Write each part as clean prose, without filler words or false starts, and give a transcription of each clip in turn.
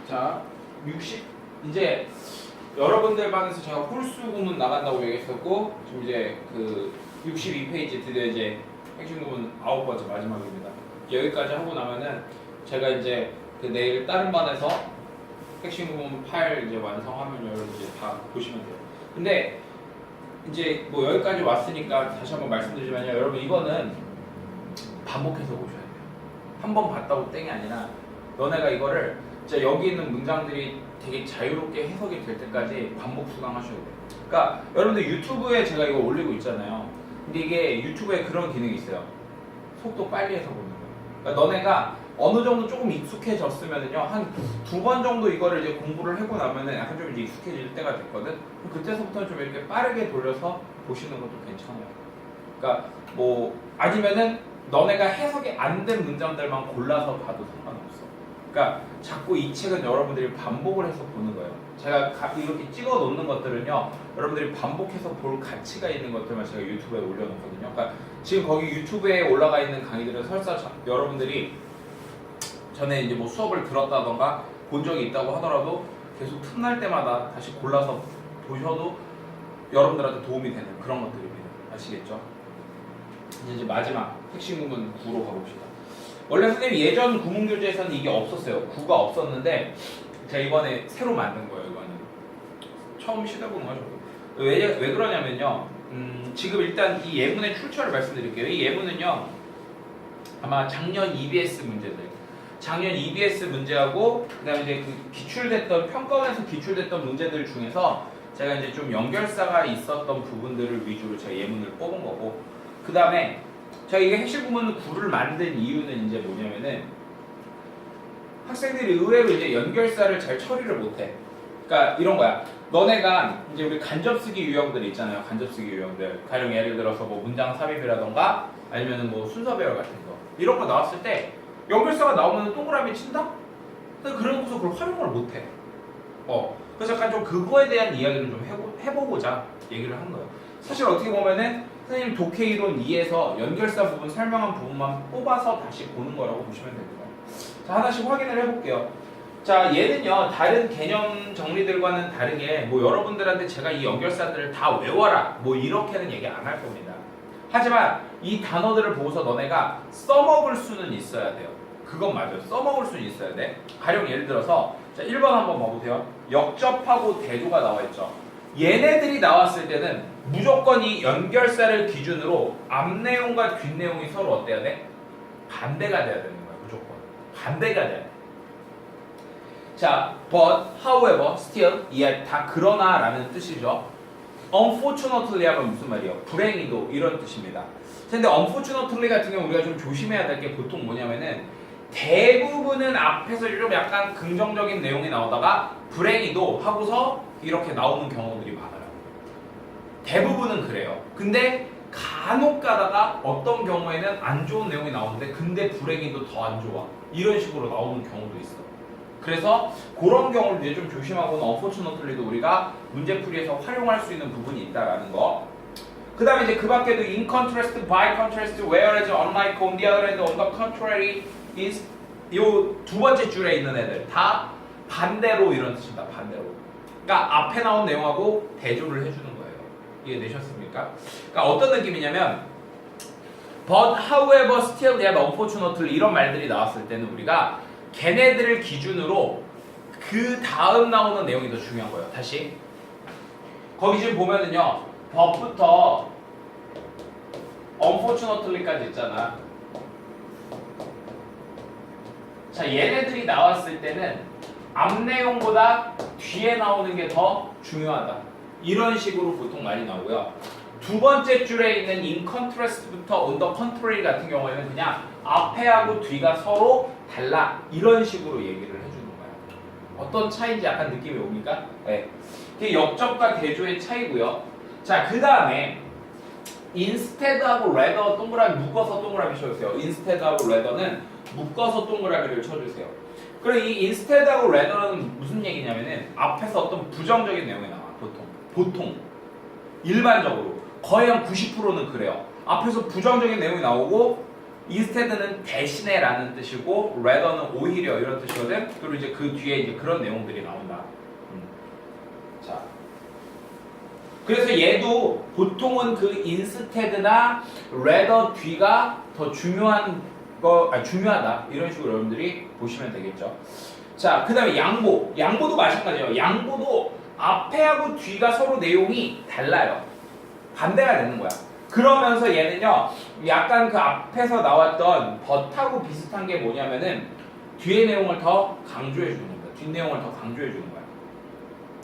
자, 60 이제 여러분들 반에서 제가 홀수 구문 나간다고 얘기했었고 지금 이제 그 62페이지 드디어 이제 핵심 구문 9번째 마지막입니다. 여기까지 하고 나면은 제가 이제 그 내일 다른 반에서 핵심 구문 파일 이제 완성하면 여러분 이제 다 보시면 돼요. 근데 이제 뭐 여기까지 왔으니까 다시 한번 말씀드리지만요. 여러분 이거는 반복해서 보셔야 돼요. 한 번 봤다고 땡이 아니라 너네가 이거를 진짜 여기 있는 문장들이 되게 자유롭게 해석이 될 때까지 반복 수강하셔야 돼요. 그러니까 여러분들 유튜브에 제가 이거 올리고 있잖아요. 근데 이게 유튜브에 그런 기능이 있어요. 속도 빨리 해서 보는 거예요. 그러니까 너네가 어느 정도 조금 익숙해졌으면은요, 한 2번 정도 이거를 이제 공부를 하고 나면은 약간 좀 이제 익숙해질 때가 됐거든. 그때서부터는 좀 이렇게 빠르게 돌려서 보시는 것도 괜찮아요. 그러니까 뭐 아니면은 너네가 해석이 안 된 문장들만 골라서 봐도 상관없어. 그러니까 자꾸 이 책은 여러분들이 반복을 해서 보는 거예요. 제가 이렇게 찍어 놓는 것들은요, 여러분들이 반복해서 볼 가치가 있는 것들만 제가 유튜브에 올려놓거든요. 그러니까 지금 거기 유튜브에 올라가 있는 강의들은 설사 여러분들이 전에 이제 뭐 수업을 들었다던가 본 적이 있다고 하더라도 계속 틈날 때마다 다시 골라서 보셔도 여러분들한테 도움이 되는 그런 것들입니다. 아시겠죠? 이제 마지막 핵심 구문 9로 가봅시다. 원래 선생님 예전 구문 교재에서는 이게 없었어요. 9가 없었는데 제가 이번에 새로 만든 거예요. 이거는 처음 시도해보는 거죠. 왜 그러냐면요. 지금 일단 이 예문의 출처를 말씀드릴게요. 이 예문은요, 아마 작년 EBS 문제들, 작년 EBS 문제하고 그다음에 이제 그 기출됐던 평가원에서 기출됐던 문제들 중에서 제가 이제 좀 연결사가 있었던 부분들을 위주로 제가 예문을 뽑은 거고, 그 다음에 제가 이게 핵심 구문 9를 만든 이유는 이제 뭐냐면은 학생들이 의외로 이제 연결사를 잘 처리를 못해. 그러니까 이런 거야. 너네가 이제 우리 간접쓰기 유형들 있잖아요. 간접쓰기 유형들. 가령 예를 들어서 뭐 문장 삽입이라던가 아니면은 뭐 순서 배열 같은 거. 이런 거 나왔을 때 연결사가 나오면 동그라미 친다? 근데 그러고서 그걸 활용을 못해. 그래서 약간 좀 그거에 대한 이야기를 좀 해보고자 얘기를 한 거예요. 사실 어떻게 보면은 선생님 독해 이론 2에서 연결사 부분 설명한 부분만 뽑아서 다시 보는 거라고 보시면 됩니다. 자, 하나씩 확인을 해볼게요. 자, 얘는요, 다른 개념 정리들과는 다르게 뭐 여러분들한테 제가 이 연결사들을 다 외워라 뭐 이렇게는 얘기 안 할 겁니다. 하지만 이 단어들을 보고서 너네가 써먹을 수는 있어야 돼요. 그건 맞아요. 써먹을 수는 있어야 돼. 가령 예를 들어서 자, 1번 한번 봐보세요. 역접하고 대조가 나와 있죠. 얘네들이 나왔을 때는 무조건 이 연결사를 기준으로 앞 내용과 뒷 내용이 서로 어때야 돼? 반대가 돼야 되는 거야. 무조건 반대가 돼야 돼. 자, but, however, still, 이 다 그러나 라는 뜻이죠. unfortunately 하면 무슨 말이에요? 불행히도 이런 뜻입니다. 근데 unfortunately 같은 경우 우리가 좀 조심해야 될 게 보통 뭐냐면은 대부분은 앞에서 좀 약간 긍정적인 내용이 나오다가 불행히도 하고서 이렇게 나오는 경우들이 많아요. 대부분은 그래요. 근데 간혹 가다가 어떤 경우에는 안 좋은 내용이 나오는데 근데 불행히도 더 안 좋아. 이런 식으로 나오는 경우도 있어. 그래서 그런 경우를 이제 좀 조심하고는 unfortunately도 우리가 문제풀이에서 활용할 수 있는 부분이 있다라는 거. 그 다음에 이제 그 밖에도 in contrast, by contrast, whereas, unlike, on the other hand, on the contrary is 요 두 번째 줄에 있는 애들 다 반대로 이런 뜻입니다. 반대로. 그러니까 앞에 나온 내용하고 대조를 해주는 거예요. 이해되셨습니까? 그러니까 어떤 느낌이냐면 but, however, still, yet, unfortunately 이런 말들이 나왔을 때는 우리가 걔네들을 기준으로 그 다음 나오는 내용이 더 중요한 거예요. 다시 거기 지금 보면은요 but부터 unfortunately까지 있잖아. 자, 얘네들이 나왔을 때는 앞 내용보다 뒤에 나오는 게 더 중요하다. 이런 식으로 보통 많이 나오고요. 두 번째 줄에 있는 in contrast부터 on the contrary 같은 경우에는 그냥 앞에하고 뒤가 서로 달라. 이런 식으로 얘기를 해주는 거예요. 어떤 차이인지 약간 느낌이 옵니까? 네. 그게 역접과 대조의 차이고요. 자, 그 다음에 instead하고 rather 동그라미 묶어서 동그라미 쳐주세요. instead하고 rather는 묶어서 동그라미를 쳐주세요. 그리고 이 instead하고 rather는 무슨 얘기냐면은 앞에서 어떤 부정적인 내용이 나와. 보통 일반적으로 거의 한 90%는 그래요. 앞에서 부정적인 내용이 나오고 instead는 대신에라는 뜻이고 rather는 오히려 이런 뜻이거든. 그리고 이제 그 뒤에 이제 그런 내용들이 나온다. 자, 그래서 얘도 보통은 그 instead나 rather 뒤가 더 중요하다 이런 식으로 여러분들이 보시면 되겠죠. 자, 그 다음에 양보도 마찬가지예요. 양보도 앞에하고 뒤가 서로 내용이 달라요. 반대가 되는 거야. 그러면서 얘는요, 약간 그 앞에서 나왔던 but하고 비슷한 게 뭐냐면은 뒤의 내용을 더 강조해 주는 거야. 뒷 내용을 더 강조해 주는 거야.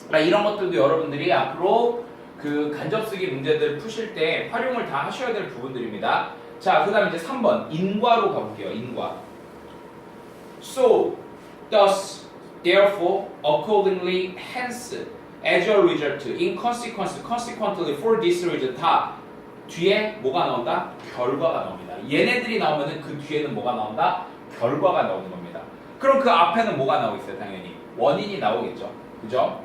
그러니까 이런 것들도 여러분들이 앞으로 그 간접쓰기 문제들 푸실 때 활용을 다 하셔야 될 부분들입니다. 자, 그 다음에 이제 3번 인과로 가볼게요. 인과. So, thus, therefore, accordingly, hence, as a result, in consequence, consequently, for this reason 다 뒤에 뭐가 나온다? 결과가 나옵니다. 얘네들이 나오면은 그 뒤에는 뭐가 나온다? 결과가 나오는 겁니다. 그럼 그 앞에는 뭐가 나오고 있어요? 당연히 원인이 나오겠죠. 그죠?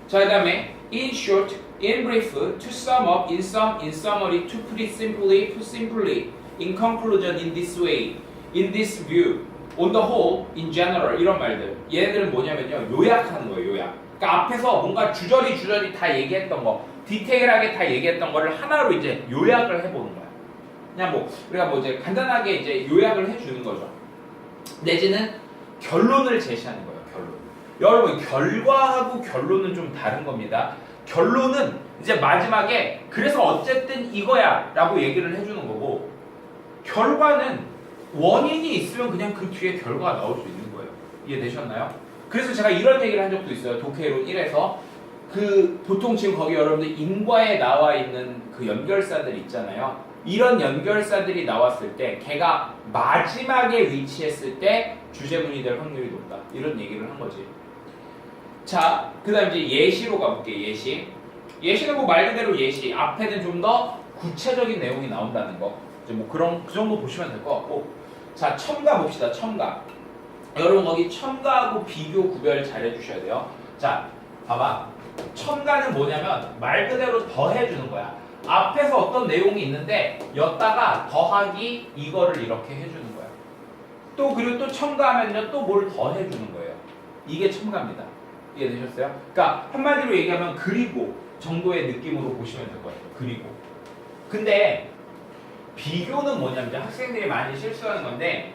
자, 그 다음에 in short, in brief, to sum up, in sum, in summary, to put it simply, put simply, in conclusion, in this way, in this view, on the whole, in general 이런 말들. 얘네들은 뭐냐면요, 요약하는 거예요. 요약. 그러니까 앞에서 뭔가 주저리 다 얘기했던 거, 디테일하게 다 얘기했던 거를 하나로 이제 요약을 해보는 거야. 그냥 뭐 우리가 뭐 이제 간단하게 이제 요약을 해주는 거죠. 내지는 결론을 제시하는 거예요. 결론. 여러분 결과하고 결론은 좀 다른 겁니다. 결론은 이제 마지막에 그래서 어쨌든 이거야 라고 얘기를 해주는 거고, 결과는 원인이 있으면 그냥 그 뒤에 결과가 나올 수 있는 거예요. 이해되셨나요? 그래서 제가 이런 얘기를 한 적도 있어요. 독해론 1에서 그 보통 지금 거기 여러분들 인과에 나와 있는 그 연결사들 있잖아요. 이런 연결사들이 나왔을 때 걔가 마지막에 위치했을 때 주제문이 될 확률이 높다. 이런 얘기를 한 거지. 자, 그 다음 이제 예시로 가볼게요. 예시. 예시는 뭐 말 그대로 예시. 앞에는 좀 더 구체적인 내용이 나온다는 거. 이제 뭐 그 정도 보시면 될 것 같고. 자, 첨가 봅시다. 첨가. 여러분 거기 첨가하고 비교 구별 잘 해주셔야 돼요. 자, 봐봐. 첨가는 뭐냐면 말 그대로 더해주는 거야. 앞에서 어떤 내용이 있는데 였다가 더하기 이거를 이렇게 해주는 거야. 또 그리고 또 첨가하면요 또 뭘 더해주는 거예요. 이게 첨가입니다. 이해되셨어요? 그러니까 한마디로 얘기하면 그리고 정도의 느낌으로 보시면 될 것 같아요. 그리고. 근데 비교는 뭐냐면 학생들이 많이 실수하는 건데,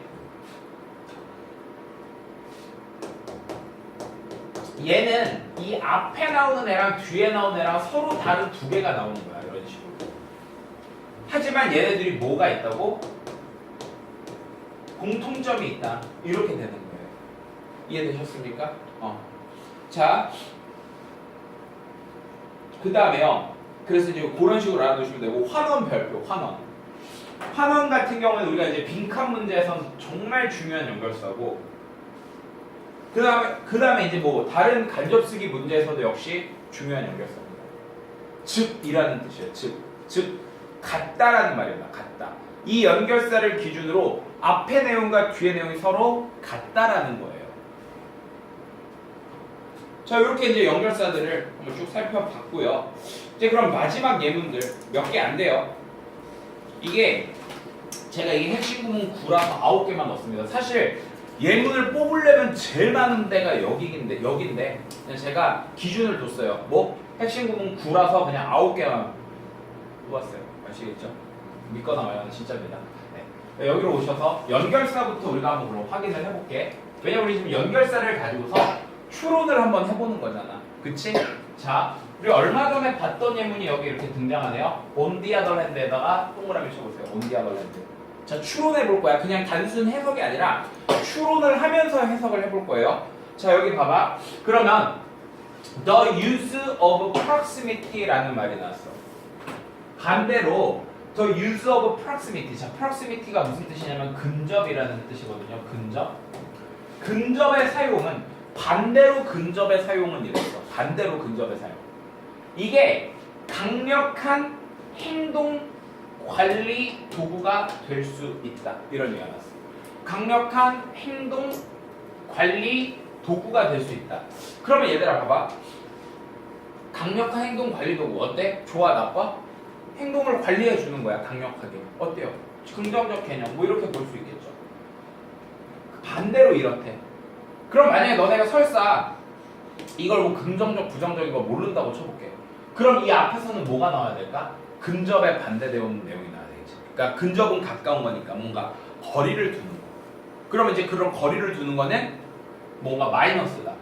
얘는 이 앞에 나오는 애랑 뒤에 나오는 애랑 서로 다른 두 개가 나오는 거야. 이런 식으로. 하지만 얘네들이 뭐가 있다고? 공통점이 있다. 이렇게 되는 거예요. 이해되셨습니까? 자, 그 다음에요. 그래서 이제 그런 식으로 알아두시면 되고, 환원 별표, 환원. 환원 같은 경우는 우리가 이제 빈칸 문제에선 정말 중요한 연결사고, 그 다음에 이제 뭐 다른 간접쓰기 문제에서도 역시 중요한 연결사입니다. 즉이라는 뜻이에요. 즉 같다라는 말입니다. 같다. 이 연결사를 기준으로 앞의 내용과 뒤의 내용이 서로 같다라는 거예요. 자, 이렇게 이제 연결사들을 한번 쭉 살펴봤고요. 이제 그럼 마지막 예문들 몇 개 안 돼요. 이게 제가 이게 핵심 구문 9라서 9개만 넣었습니다. 사실 예문을 뽑으려면 제일 많은 데가 여기인데 그냥 제가 기준을 뒀어요. 뭐 핵심 구문 9라서 그냥 9개만 뽑았어요. 아시겠죠? 믿거나 말거나 진짜입니다. 네. 여기로 오셔서 연결사부터 우리가 한번 그럼 확인을 해볼게. 왜냐면 우리 지금 연결사를 가지고서 추론을 한번 해보는 거잖아. 그치? 자, 우리 얼마 전에 봤던 예문이 여기 이렇게 등장하네요. On the other hand에다가 동그라미 쳐보세요. On the other hand. 자, 추론해 볼 거야. 그냥 단순 해석이 아니라 추론을 하면서 해석을 해볼 거예요. 자, 여기 봐봐. 그러면 the use of proximity라는 말이 나왔어. 반대로 the use of proximity. 자, proximity가 무슨 뜻이냐면 근접이라는 뜻이거든요. 근접. 근접의 사용은 반대로 근접의 사용은 이랬어. 반대로 근접의 사용. 이게 강력한 행동 관리 도구가 될 수 있다. 이런 얘기가 나왔어. 강력한 행동 관리 도구가 될 수 있다. 그러면 얘들아 봐봐. 강력한 행동 관리 도구 어때? 좋아 나빠? 행동을 관리해 주는 거야. 강력하게. 어때요? 긍정적 개념 뭐 이렇게 볼 수 있겠죠. 반대로 이렇대. 그럼 만약에 너네가 설사 이걸 뭐 긍정적 부정적인 거 모른다고 쳐볼게. 그럼 이 앞에서는 뭐가 나와야 될까? 근접에 반대되는 내용이 나와야 되겠지. 그러니까 근접은 가까운 거니까 뭔가 거리를 두는 거. 그러면 이제 그런 거리를 두는 거는 뭔가 마이너스다.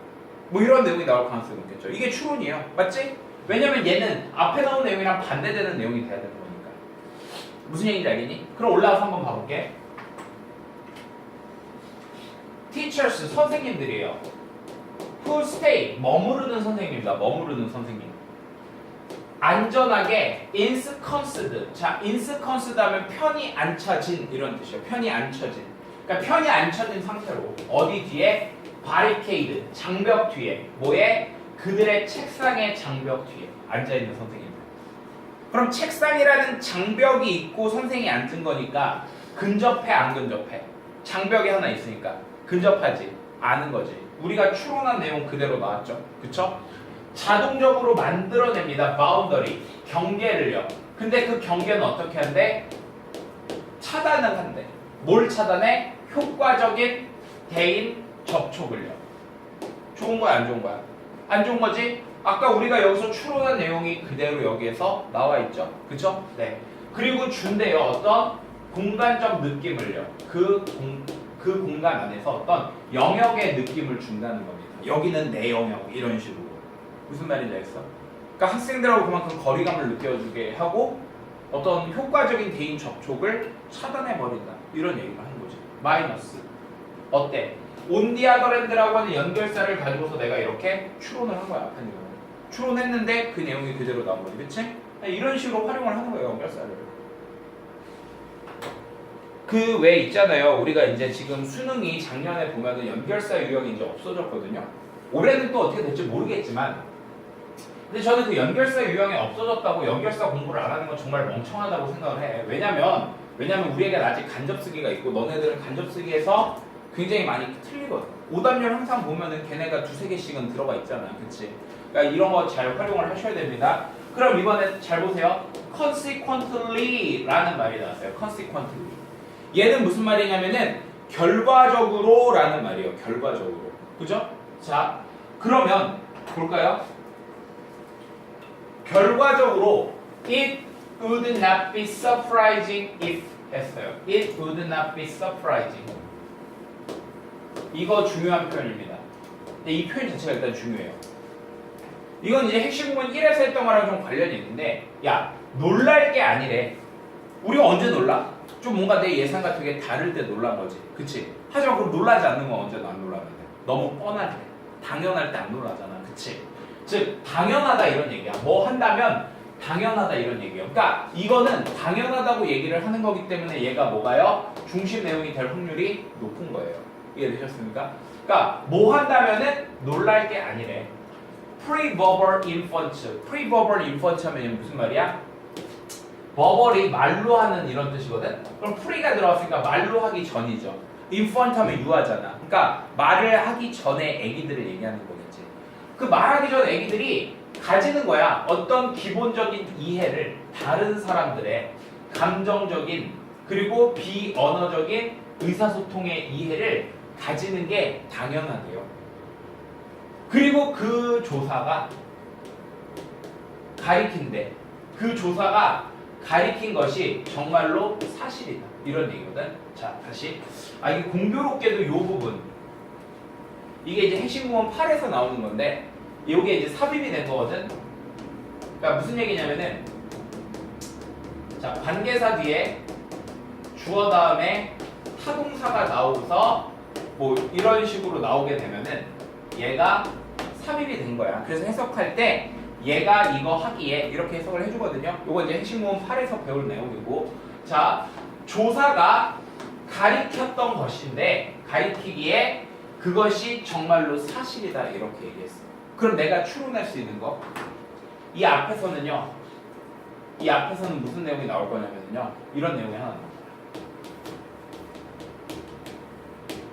뭐 이런 내용이 나올 가능성이 있겠죠. 이게 추론이에요. 맞지? 왜냐면 얘는 앞에 나온 내용이랑 반대되는 내용이 돼야 되는 거니까. 무슨 얘기인지 알겠니? 그럼 올라와서 한번 봐볼게. Teachers, 선생님들이에요. Who stay, 머무르는 선생님이다. 머무르는 선생님. 안전하게 ensconced. 자, ensconced 하면 편히 앉혀진 이런 뜻이에요. 편히 앉혀진. 그러니까 편히 앉혀진 상태로 어디 뒤에? barricade, 장벽 뒤에. 뭐에? 그들의 책상의 장벽 뒤에 앉아있는 선생님들. 그럼 책상이라는 장벽이 있고 선생이 앉은 거니까 근접해 안 근접해? 장벽이 하나 있으니까 근접하지 않은 거지. 우리가 추론한 내용 그대로 나왔죠. 그쵸? 자동적으로 만들어냅니다. boundary, 경계를요. 근데 그 경계는 어떻게 한대? 차단을 한대. 뭘 차단해? 효과적인 대인 접촉을요. 좋은 거야 안 좋은 거야? 안 좋은 거지? 아까 우리가 여기서 추론한 내용이 그대로 여기에서 나와 있죠. 그쵸? 네. 그리고 준대요. 어떤 공간적 느낌을요. 그 공간 안에서 어떤 영역의 느낌을 준다는 겁니다. 여기는 내 영역 이런 식으로. 무슨 말인지 알겠어? 그러니까 학생들하고 그만큼 거리감을 느껴주게 하고 어떤 효과적인 대인 접촉을 차단해버린다. 이런 얘기를 하는 거지. 마이너스. 어때? 온디아더랜드라고 하는 연결사를 가지고서 내가 이렇게 추론을 한 거야. 앞에 내용을. 추론했는데 그 내용이 그대로 나온 거지. 그치? 이런 식으로 활용을 하는 거예요. 연결사를. 그 외에 있잖아요. 우리가 이제 지금 수능이 작년에 보면은 연결사 유형이 이제 없어졌거든요. 올해는 또 어떻게 될지 모르겠지만 근데 저는 그 연결사 유형이 없어졌다고 연결사 공부를 안 하는 건 정말 멍청하다고 생각을 해. 왜냐면 우리에겐 아직 간접쓰기가 있고 너네들은 간접쓰기에서 굉장히 많이 틀리거든. 오답률 항상 보면은 걔네가 두세 개씩은 들어가 있잖아. 그치? 그러니까 이런 거 잘 활용을 하셔야 됩니다. 그럼 이번에 잘 보세요. consequently 라는 말이 나왔어요. consequently. 얘는 무슨 말이냐면은 결과적으로 라는 말이에요. 결과적으로. 그죠? 자, 그러면 볼까요? 결과적으로 it would not be surprising if 했어요. It would not be surprising. 이거 중요한 표현입니다. 근데 이 표현 자체가 일단 중요해요. 이건 이제 핵심 부분 1에서 했던 거랑 좀 관련이 있는데 야, 놀랄 게 아니래. 우리가 언제 놀라? 좀 뭔가 내 예상 같은 게 다를 때 놀란 거지. 그치? 하지만 그럼 놀라지 않는 건 언제나 안 놀라는데 너무 뻔할 때, 당연할 때 안 놀라잖아. 그치? 즉 당연하다 이런 얘기야. 뭐 한다면 당연하다 이런 얘기예요. 그러니까 이거는 당연하다고 얘기를 하는 거기 때문에 얘가 뭐가요? 중심 내용이 될 확률이 높은 거예요. 이해되셨습니까? 그러니까 뭐 한다면은 놀랄 게 아니래. Pre-verbal infant. Pre-verbal infant 하면 무슨 말이야? verbal이 말로 하는 이런 뜻이거든. 그럼 pre가 들어갔으니까 말로 하기 전이죠. infant 하면 유아잖아. 그러니까 말을 하기 전에 아기들을 얘기하는 거겠지. 그 말하기 전 아기들이 가지는 거야. 어떤 기본적인 이해를 다른 사람들의 감정적인 그리고 비언어적인 의사소통의 이해를 가지는 게 당연하대요. 그리고 그 조사가 가리킨대. 그 조사가 가리킨 것이 정말로 사실이다. 이런 얘기거든. 자, 다시. 이게 공교롭게도 이 부분. 이게 이제 핵심 구문 8에서 나오는 건데 이게 이제 삽입이 된 거거든. 그러니까 무슨 얘기냐면은 자, 관계사 뒤에 주어 다음에 타동사가 나오고서 뭐 이런 식으로 나오게 되면은 얘가 삽입이 된 거야. 그래서 해석할 때 얘가 이거 하기에 이렇게 해석을 해주거든요. 이거 이제 핵심 구문 8에서 배울 내용이고 자, 조사가 가리켰던 것인데 가리키기에 그것이 정말로 사실이다 이렇게 얘기했어. 그럼 내가 추론할 수 있는 거 이 앞에서는요. 이 앞에서는 무슨 내용이 나올 거냐면요. 이런 내용이 하나 나옵니다.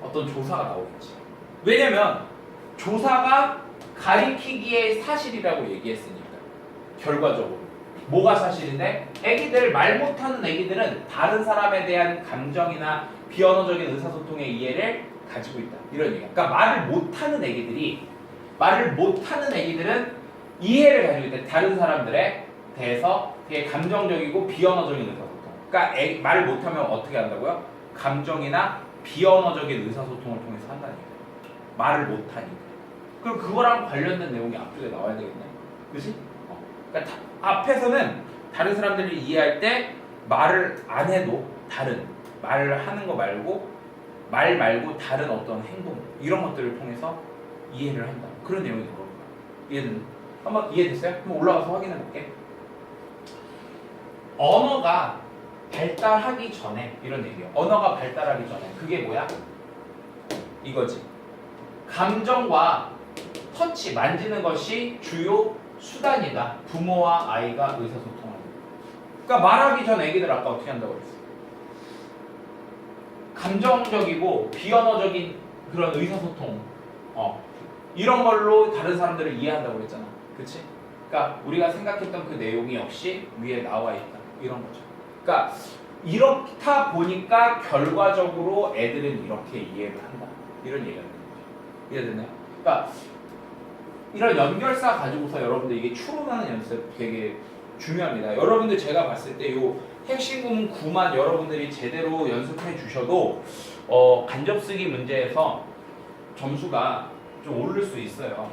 어떤 조사가 나오겠지. 왜냐면 조사가 가리키기에 사실이라고 얘기했으니까 결과적으로. 뭐가 사실인데? 애기들 말 못하는 애기들은 다른 사람에 대한 감정이나 비언어적인 의사소통의 이해를 가지고 있다. 이런 얘기야. 그러니까 말을 못하는 애기들은 이해를 가지고 있대. 다른 사람들에 대해서 되게 감정적이고 비언어적인 의사소통. 그러니까 말을 못하면 어떻게 한다고요? 감정이나 비언어적인 의사소통을 통해서 한다는 얘기야. 말을 못하니까. 그럼 그거랑 관련된 내용이 앞쪽에 나와야 되겠네. 그치? 그러니까 앞에서는 다른 사람들이 이해할 때 말을 안 해도 말을 하는 거 말고 말 말고 다른 어떤 행동 이런 것들을 통해서 이해를 한다. 그런 내용이 나올 거야. 이해됐어요? 한번 올라가서 확인해 볼게. 언어가 발달하기 전에 이런 얘기예요. 언어가 발달하기 전에 그게 뭐야? 이거지. 감정과 터치, 만지는 것이 주요 수단이다. 부모와 아이가 의사소통하는. 그러니까 말하기 전 애기들 아까 어떻게 한다고 그랬어? 감정적이고 비언어적인 그런 의사소통 이런 걸로 다른 사람들을 이해한다고 그랬잖아. 그치? 그러니까 우리가 생각했던 그 내용이 역시 위에 나와 있다. 이런 거죠. 그러니까 이렇다 보니까 결과적으로 애들은 이렇게 이해를 한다. 이런 얘기가 되는 거죠. 이해됐나요? 그러니까 이런 연결사 가지고서 여러분들 이게 추론하는 연습 되게 중요합니다. 여러분들 제가 봤을 때 요 핵심 구문 9만 여러분들이 제대로 연습해 주셔도 간접쓰기 문제에서 점수가 좀 오를 수 있어요.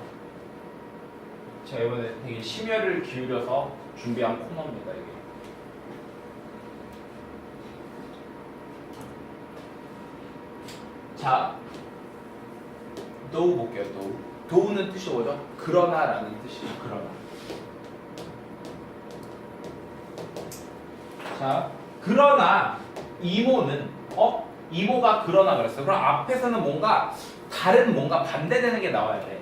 제가 이번에 되게 심혈을 기울여서 준비한 코너입니다. 이게. 자, 도우 볼게요. 도우는 뜻이 뭐죠? 그러나라는 뜻이에요. 그러나. 자, 그러나 이모는 이모가 그러나 그랬어요. 그럼 앞에서는 뭔가 다른 뭔가 반대되는 게 나와야 돼.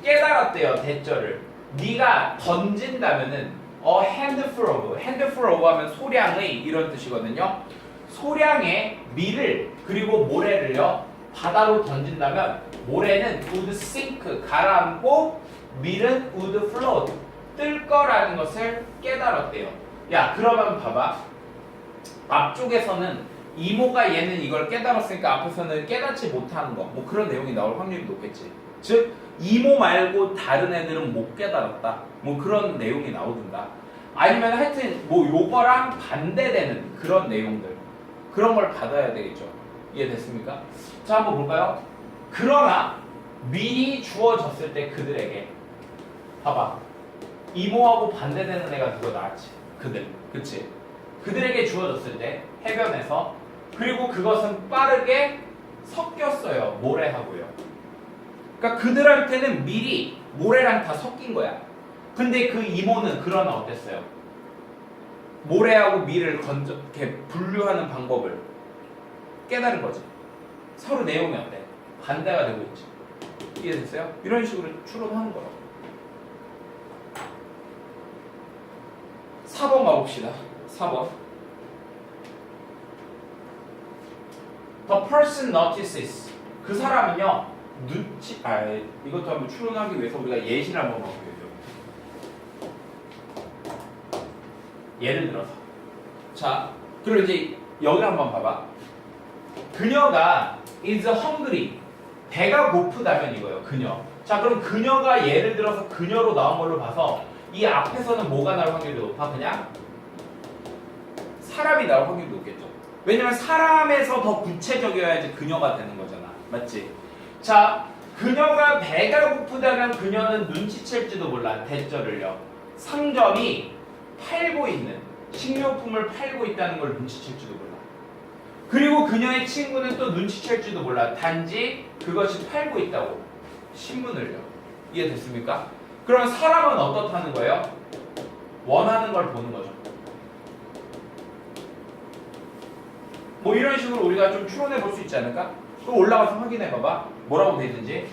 깨달았대요. 대절을. 네가 던진다면은 handful of 하면 소량의 이런 뜻이거든요. 소량의 밀을 그리고 모래를요 바다로 던진다면 모래는 would sink 가라앉고 밀은 would float 뜰 거라는 것을 깨달았대요. 야 그러면 봐봐. 앞쪽에서는 이모가 얘는 이걸 깨달았으니까 앞에서는 깨닫지 못하는 거 뭐 그런 내용이 나올 확률이 높겠지. 즉 이모 말고 다른 애들은 못 깨달았다. 뭐 그런 내용이 나오든가. 아니면 하여튼 뭐 요거랑 반대되는 그런 내용들 그런 걸 받아야 되겠죠. 이해됐습니까? 자 한번 볼까요? 그러나 미리 주어졌을 때 그들에게 봐봐. 이모하고 반대되는 애가 누가 나왔지? 그들. 그치? 그들에게 주어졌을 때 해변에서 그리고 그것은 빠르게 섞였어요. 모래하고요. 그러니까 그들한테는 미리 모래랑 다 섞인 거야. 근데 그 이모는 그러나 어땠어요? 모래하고 밀을 이렇게 분류하는 방법을 깨달은 거지. 서로 내용이 어때? 반대가 되고 있지. 이해됐어요? 이런 식으로 추론하는 거예요. 4번 가봅시다. 4번. The person notices. 그 사람은요, 이것도 한번 추론하기 위해서 우리가 예시를 한번 볼게요. 예를 들어서. 자, 그리고 이제 여기 한번 봐봐. 그녀가 is hungry. 배가 고프다면 이거예요. 그녀. 자, 그럼 그녀가 예를 들어서 그녀로 나온 걸로 봐서 이 앞에서는 뭐가 나올 확률이 높아? 그냥 사람이 나올 확률이 높겠죠. 왜냐면 사람에서 더 구체적이어야지 그녀가 되는 거잖아. 맞지? 자, 그녀가 배가 고프다면 그녀는 눈치챌지도 몰라. 대절을요. 상점이 팔고 있는 식료품을 팔고 있다는 걸 눈치챌지도 몰라. 그리고 그녀의 친구는 또 눈치챌지도 몰라. 단지 그것이 팔고 있다고. 신문을요. 이해됐습니까? 그러면 사람은 어떻다는 거예요? 원하는 걸 보는 거죠. 뭐 이런 식으로 우리가 좀 추론해 볼 수 있지 않을까? 또 올라가서 확인해 봐봐. 뭐라고 돼 있는지.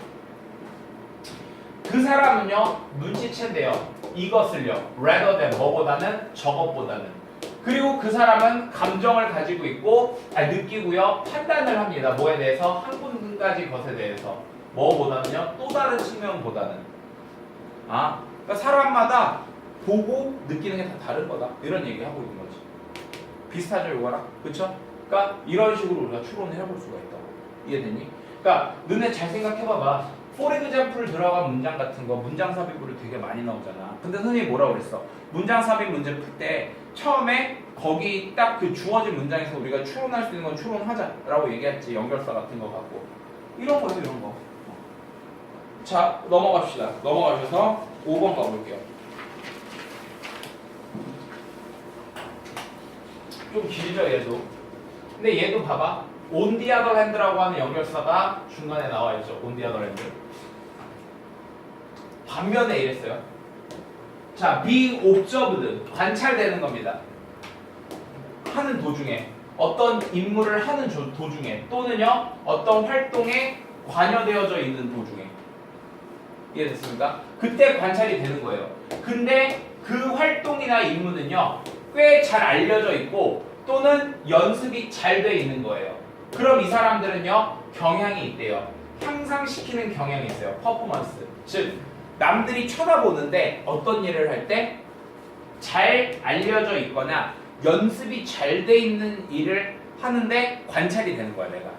그 사람은요 눈치챈대요. 이것을요 rather than 뭐보다는 저것보다는. 그리고 그 사람은 감정을 가지고 있고 느끼고요 판단을 합니다. 뭐에 대해서? 한 가지 것에 대해서. 뭐보다는요 또 다른 측면보다는. 그러니까 사람마다 보고 느끼는 게 다 다른 거다. 이런 얘기 하고 있는 거지. 비슷하죠, 이거랑? 그쵸? 그러니까 이런 식으로 우리가 추론을 해볼 수가 있다고. 이해됐니? 그러니까 너네 잘 생각해봐봐. for example 들어간 문장 같은 거 문장 삽입으로 되게 많이 나오잖아. 근데 선생님이 뭐라고 그랬어? 문장 삽입 문제 풀 때 처음에 거기 딱 그 주어진 문장에서 우리가 추론할 수 있는 건 추론하자라고 얘기했지. 연결사 같은 거 갖고. 이런 거죠, 이런 거. 자, 넘어갑시다. 넘어가셔서 5번 가볼게요. 좀 길죠, 얘도. 근데 얘도 봐봐. on the other hand라고 하는 연결사가 중간에 나와 있죠. on the other hand. 반면에 이랬어요. 자, be observed. 관찰되는 겁니다. 하는 도중에. 어떤 임무를 하는 도중에. 또는요, 어떤 활동에 관여되어져 있는 도중에. 이해됐습니까? 그때 관찰이 되는 거예요. 근데 그 활동이나 임무는요, 꽤 잘 알려져 있고 또는 연습이 잘 돼 있는 거예요. 그럼 이 사람들은요, 경향이 있대요. 향상시키는 경향이 있어요. 퍼포먼스. 즉 남들이 쳐다보는데 어떤 일을 할 때 잘 알려져 있거나 연습이 잘 돼 있는 일을 하는데 관찰이 되는 거야, 내가.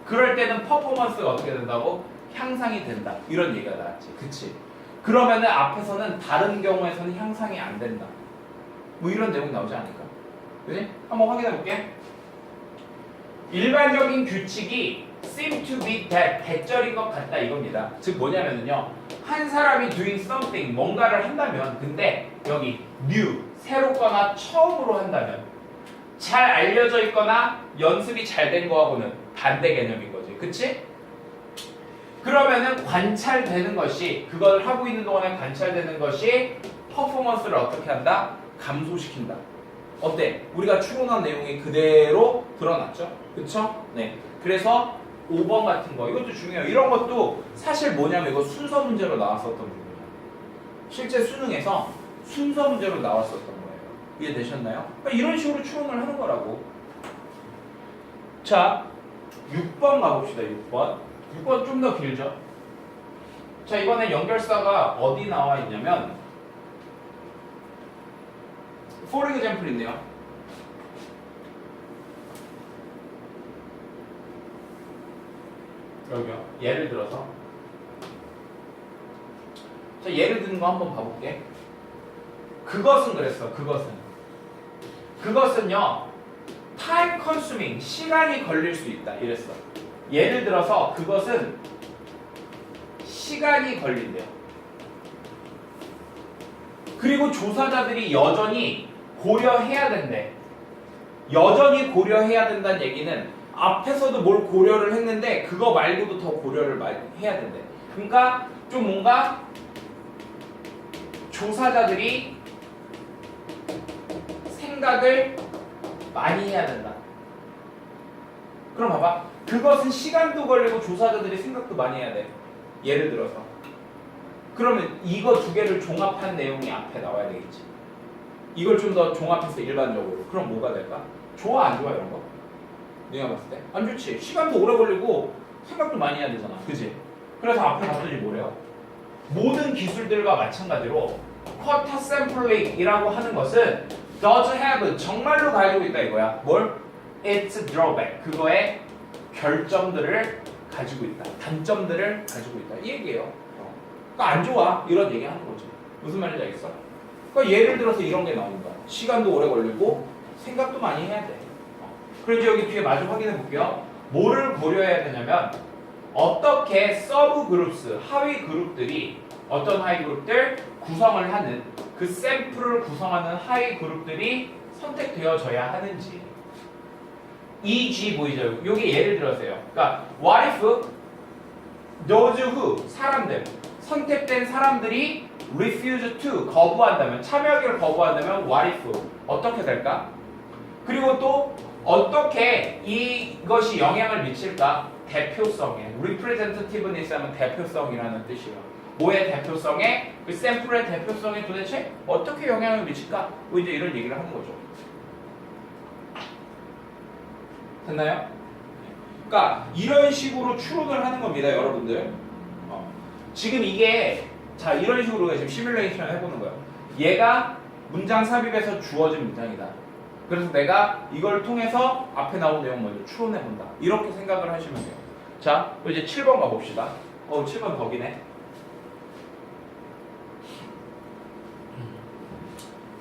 그럴 때는 퍼포먼스가 어떻게 된다고? 향상이 된다. 이런 얘기가 나왔지. 그치? 그러면은 앞에서는 다른 경우에서는 향상이 안 된다. 뭐 이런 내용 나오지 않을까? 그지? 한번 확인해 볼게. 일반적인 규칙이 seem to be that 대절인 것 같다 이겁니다. 즉 뭐냐면요, 한 사람이 doing something 뭔가를 한다면, 근데 여기 new 새롭거나 처음으로 한다면, 잘 알려져 있거나 연습이 잘 된 거하고는 반대 개념인 거지. 그치? 그러면은 관찰되는 것이, 그걸 하고 있는 동안에 관찰되는 것이 퍼포먼스를 어떻게 한다? 감소시킨다. 어때? 우리가 추론한 내용이 그대로 드러났죠? 그쵸? 네. 그래서 5번 같은 거, 이것도 중요해요. 이런 것도 사실 뭐냐면 이거 순서 문제로 나왔었던 부분이에요. 실제 수능에서 순서 문제로 나왔었던 거예요. 이해되셨나요? 그러니까 이런 식으로 추론을 하는 거라고. 자, 6번 가봅시다. 6번. 6번 좀 더 길죠? 자, 이번엔 연결사가 어디 나와 있냐면 for example 있네요. 여기요. 예를 들어서, 자, 예를 드는 거 한번 봐볼게. 그것은 그랬어. 그것은요, time consuming, 시간이 걸릴 수 있다 이랬어. 예를 들어서 그것은 시간이 걸린대요. 그리고 조사자들이 여전히 고려해야 된대. 여전히 고려해야 된다는 얘기는 앞에서도 뭘 고려를 했는데 그거 말고도 더 고려를 해야 된대. 그러니까 좀 뭔가 조사자들이 생각을 많이 해야 된다. 그럼 봐봐. 그것은 시간도 걸리고 조사자들이 생각도 많이 해야 돼. 예를 들어서. 그러면 이거 두 개를 종합한 내용이 앞에 나와야 되겠지. 이걸 좀 더 종합해서 일반적으로. 그럼 뭐가 될까? 좋아, 안 좋아, 이런 거? 내가 봤을 때? 안 좋지. 시간도 오래 걸리고 생각도 많이 해야 되잖아. 그지? 그래서 앞에 봤더니 뭐래요? 모든 기술들과 마찬가지로 쿼터 샘플링이라고 하는 것은 does have, 정말로 가지고 있다 이거야. 뭘? It's drawback. 그거의 결점들을 가지고 있다. 단점들을 가지고 있다. 이 얘기예요. 그러니까 안 좋아. 이런 얘기 하는 거지. 무슨 말인지 알겠어? 그러니까 예를 들어서 이런 게 나온다. 시간도 오래 걸리고 생각도 많이 해야 돼. 그래서 여기 뒤에 마저 확인해 볼게요. 뭐를 고려해야 되냐면 어떻게 서브 그룹스, 하위 그룹들이, 어떤 하위 그룹들 구성을 하는, 그 샘플을 구성하는 하위 그룹들이 선택되어져야 하는지. e.g. 보이죠? 여기 예를 들어서요. 그러니까 what if those who, 사람들, 선택된 사람들이 refuse to, 거부한다면, 참여하기를 거부한다면 what if 어떻게 될까? 그리고 또 어떻게 이것이 영향을 미칠까? 대표성에, representativeness 하면 대표성이라는 뜻이에요. 뭐의 대표성에? 그 샘플의 대표성에 도대체 어떻게 영향을 미칠까? 뭐 이제 이런 얘기를 하는 거죠. 됐나요? 그러니까 이런 식으로 추론을 하는 겁니다, 여러분들. 지금 이게, 자, 이런 식으로 지금 시뮬레이션을 해보는 거예요. 얘가 문장 삽입에서 주어진 문장이다. 그래서 내가 이걸 통해서 앞에 나온 내용 먼저 추론해 본다. 이렇게 생각을 하시면 돼요. 자, 이제 7번 가봅시다. 7번 덕이네.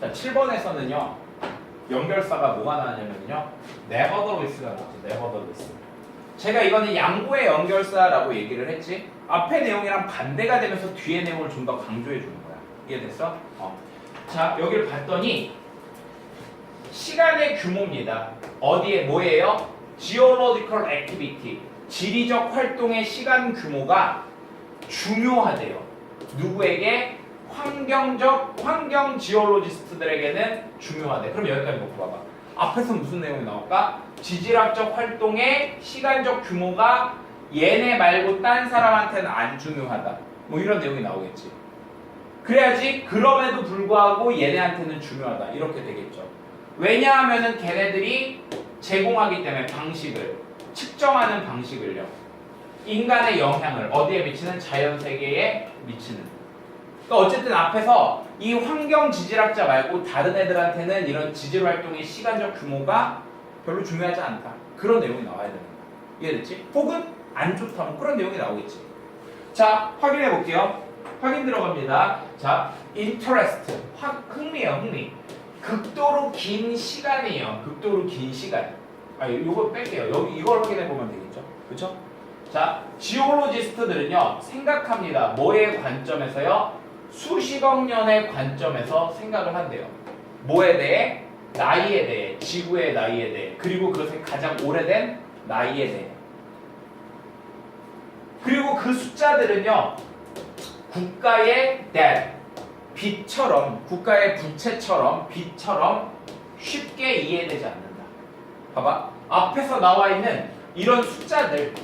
자, 7번에서는요. 연결사가 뭐가 나왔냐면요. nevertheless가 나왔죠. nevertheless. 제가 이거는 양보의 연결사라고 얘기를 했지. 앞에 내용이랑 반대가 되면서 뒤에 내용을 좀 더 강조해 주는 거야. 이해됐어? 자, 여기를 봤더니 시간의 규모입니다. 어디에 뭐예요? Geological activity. 지리적 활동의 시간 규모가 중요하대요. 누구에게? 환경 지올로지스트들에게는 중요하대. 그럼 여기까지 놓고 봐봐. 앞에서 무슨 내용이 나올까? 지질학적 활동의 시간적 규모가 얘네 말고 딴 사람한테는 안 중요하다. 뭐 이런 내용이 나오겠지. 그래야지 그럼에도 불구하고 얘네한테는 중요하다. 이렇게 되겠죠. 왜냐하면은 걔네들이 제공하기 때문에 방식을 측정하는 방식을요. 인간의 영향을 어디에 미치는? 자연세계에 미치는. 그러니까 어쨌든 앞에서 이 환경 지질학자 말고 다른 애들한테는 이런 지질 활동의 시간적 규모가 별로 중요하지 않다. 그런 내용이 나와야 되는 거야. 이해됐지? 혹은 안 좋다. 뭐 그런 내용이 나오겠지. 자, 확인해 볼게요. 확인 들어갑니다. 자, interest. 흥미예요, 흥미. 극도로 긴 시간이에요. 극도로 긴 시간. 요거 뺄게요. 여기 이걸 확인해 보면 되겠죠. 그렇죠? 자, 지올로지스트들은요. 생각합니다. 뭐의 관점에서요? 수십억 년의 관점에서 생각을 한대요. 뭐에 대해? 나이에 대해, 지구의 나이에 대해, 그리고 그것의 가장 오래된 나이에 대해. 그리고 그 숫자들은요. 국가의 debt, 빚처럼, 국가의 부채처럼, 빚처럼 쉽게 이해되지 않는다. 봐봐. 앞에서 나와 있는 이런 숫자들,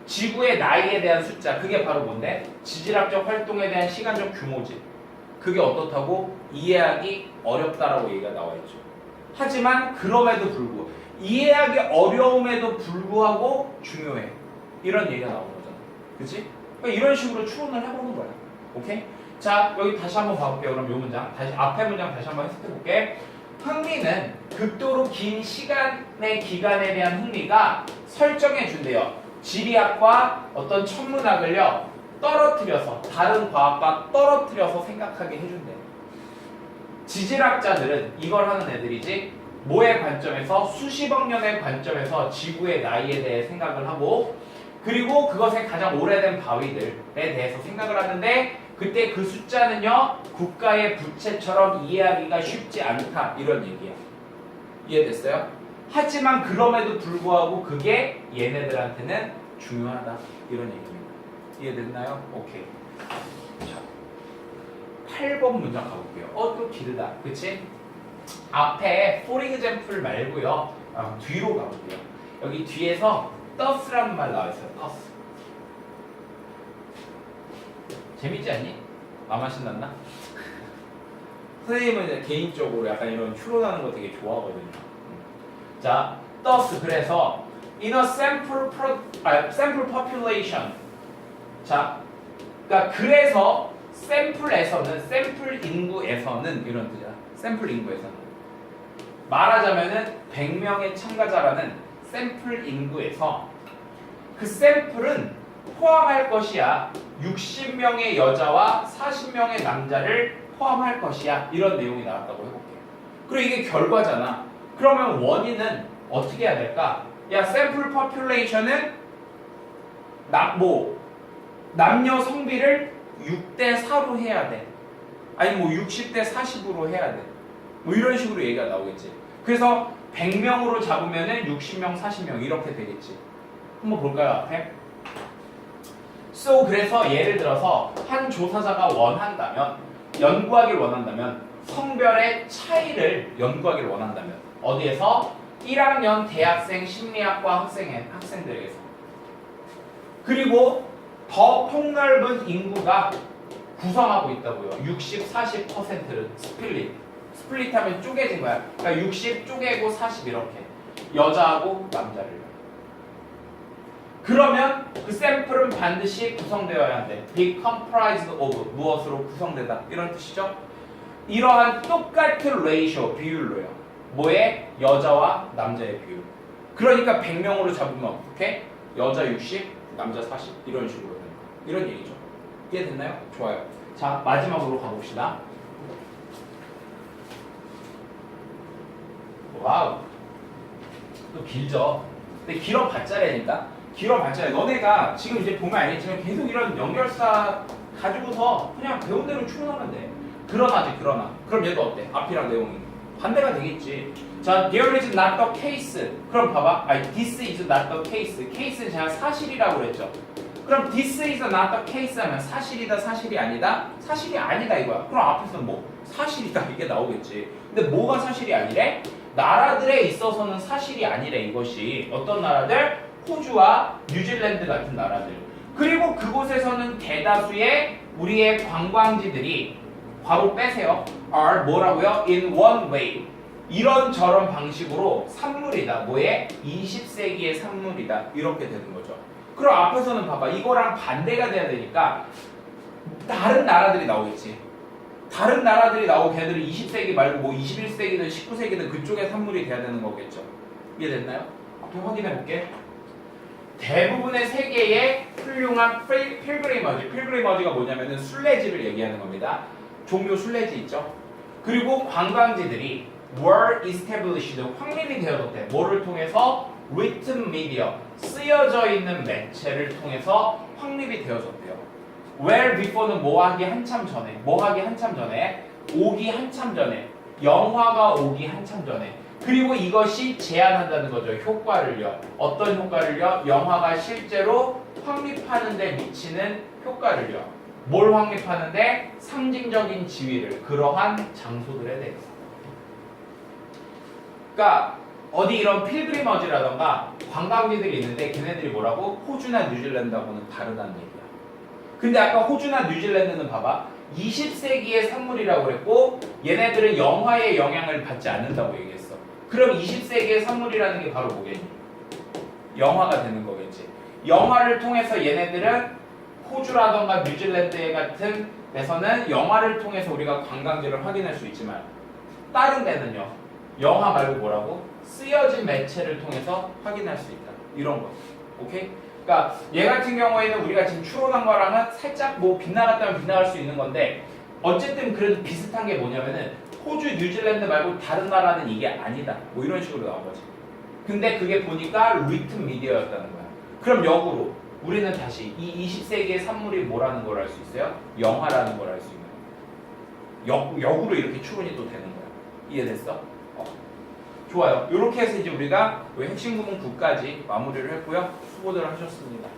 지구의 나이에 대한 숫자, 그게 바로 뭔데? 지질학적 활동에 대한 시간적 규모지. 그게 어떻다고? 이해하기 어렵다라고 얘기가 나와 있죠. 하지만 그럼에도 불구하고 이해하기 어려움에도 불구하고 중요해. 이런 얘기가 나오는 거잖아. 그치? 그러니까 이런 식으로 추론을 해보는 거야. 오케이? 자, 여기 다시 한번 봐볼게요. 그럼 요 문장, 다시 앞에 문장 다시 한번 해석해볼게. 흥미는 극도로 긴 시간의 기간에 대한 흥미가 설정해 준대요. 지리학과 어떤 천문학을요 떨어뜨려서, 다른 과학과 떨어뜨려서 생각하게 해준대요. 지질학자들은 이걸 하는 애들이지, 뭐의 관점에서? 수십억 년의 관점에서 지구의 나이에 대해 생각을 하고, 그리고 그것의 가장 오래된 바위들에 대해서 생각을 하는데, 그때 그 숫자는요 국가의 부채처럼 이해하기가 쉽지 않다. 이런 얘기야. 이해됐어요? 하지만 그럼에도 불구하고 그게 얘네들한테는 중요하다. 이런 얘기입니다. 이해됐나요? 오케이. 자, 8번 문장 가볼게요. 또 길다. 그치? 앞에 for example 말고요. 뒤로 가볼게요. 여기 뒤에서 thus라는 말 나와있어요. thus. 재밌지 않니? 나만 신났나? 선생님은 이제 개인적으로 약간 이런 추론하는 거 되게 좋아하거든요. 자, thus 그래서 in a sample population. 자, 그러니까 그래서 샘플 인구에서는 이런 뜻이야. 샘플 인구에서는 말하자면은 100명의 참가자라는 샘플 인구에서 그 샘플은 포함할 것이야. 60명의 여자와 40명의 남자를 포함할 것이야. 이런 내용이 나왔다고 해볼게요. 그리고 이게 결과잖아. 그러면 원인은 어떻게 해야 될까? 야, 샘플 퍼퓰레이션은 남녀 성비를 6대 4로 해야 돼. 아니 뭐 60대 40으로 해야 돼. 뭐 이런 식으로 얘기가 나오겠지. 그래서 100명으로 잡으면은 60명, 40명 이렇게 되겠지. 한번 볼까요, 앞에? 그래서 예를 들어서 한 조사자가 연구하길 원한다면 성별의 차이를 연구하길 원한다면 어디에서? 1학년 대학생 심리학과 학생들에게서. 그리고 더 폭넓은 인구가 구성하고 있다고요. 60, 40%를 스플릿하면 쪼개진 거야. 그러니까 60 쪼개고 40 이렇게. 여자하고 남자를. 그러면 그 샘플은 반드시 구성되어야 한대. be comprised of 무엇으로 구성되다. 이런 뜻이죠. 이러한 똑같은 레이쇼 비율로요. 뭐의? 여자와 남자의 비율. 그러니까 100명으로 잡으면 어떻게? 여자 60, 남자 40 이런 식으로 되는 거예요. 이런 얘기죠. 이해됐나요? 좋아요. 자, 마지막으로 가봅시다. 와우. 또 길죠. 근데 길어봤자라니까. 길어봤자 너네가 지금 이제 보면 알겠지만 계속 이런 연결사 가지고서 그냥 배운 대로 추론하면 돼. 그러나. 그럼 얘도 어때? 앞이랑 내용이 반대가 되겠지. 자, there is not the case. 그럼 봐봐. 아니, this is not the case. case는 제가 사실이라고 그랬죠. 그럼 this is not the case 하면 사실이다, 사실이 아니다? 사실이 아니다 이거야. 그럼 앞에서 뭐? 사실이다 이게 나오겠지. 근데 뭐가 사실이 아니래? 나라들에 있어서는 사실이 아니래 이것이. 어떤 나라들? 호주와 뉴질랜드 같은 나라들. 그리고 그곳에서는 대다수의 우리의 관광지들이 바로 빼세요. are 뭐라고요? in one way. 이런저런 방식으로 산물이다. 뭐에? 20세기의 산물이다. 이렇게 되는 거죠. 그럼 앞에서는 봐봐. 이거랑 반대가 돼야 되니까 다른 나라들이 나오겠지. 다른 나라들이 나오고 걔들은 20세기 말고 뭐 21세기든 19세기든 그쪽의 산물이 돼야 되는 거겠죠. 이해됐나요? 앞에 확인해 볼게. 대부분의 세계의 훌륭한 필그리머지. 필그리머지가 뭐냐면은 순례지를 얘기하는 겁니다. 종교 순례지 있죠. 그리고 관광지들이 were established. 확립이 되어졌대. 뭐를 통해서? written media. 쓰여져 있는 매체를 통해서 확립이 되어졌대요. where before는 뭐 하기 한참 전에. 뭐 하기 한참 전에? 오기 한참 전에. 영화가 오기 한참 전에. 그리고 이것이 제한한다는 거죠. 효과를요. 어떤 효과를요? 영화가 실제로 확립하는 데 미치는 효과를요. 뭘 확립하는데? 상징적인 지위를. 그러한 장소들에 대해서. 그러니까 어디 이런 필그리머지라던가 관광지들이 있는데 걔네들이 뭐라고? 호주나 뉴질랜드하고는 다르다는 얘기야. 근데 아까 호주나 뉴질랜드는 봐봐. 20세기의 산물이라고 그랬고 얘네들은 영화의 영향을 받지 않는다고 얘기했어. 그럼 20세기의 산물이라는 게 바로 뭐겠니? 영화가 되는 거겠지. 영화를 통해서 얘네들은 호주라던가 뉴질랜드 같은 데서는 영화를 통해서 우리가 관광지를 확인할 수 있지만 다른 데는요. 영화 말고 뭐라고? 쓰여진 매체를 통해서 확인할 수 있다. 이런 거. 오케이? 그러니까 얘 같은 경우에는 우리가 지금 추론한 거랑은 살짝 뭐 빗나갔다면 빗나갈 수 있는 건데 어쨌든 그래도 비슷한 게 뭐냐면은 호주, 뉴질랜드 말고 다른 나라는 이게 아니다. 뭐 이런 식으로 나온 거지. 근데 그게 보니까 written media였다는 거야. 그럼 역으로 우리는 다시 이 20세기의 산물이 뭐라는 걸 알 수 있어요? 영화라는 걸 알 수 있는 거야. 역으로 이렇게 추론이 또 되는 거야. 이해됐어? 좋아요. 이렇게 해서 이제 우리가 핵심 구문 9까지 마무리를 했고요. 수고들 하셨습니다.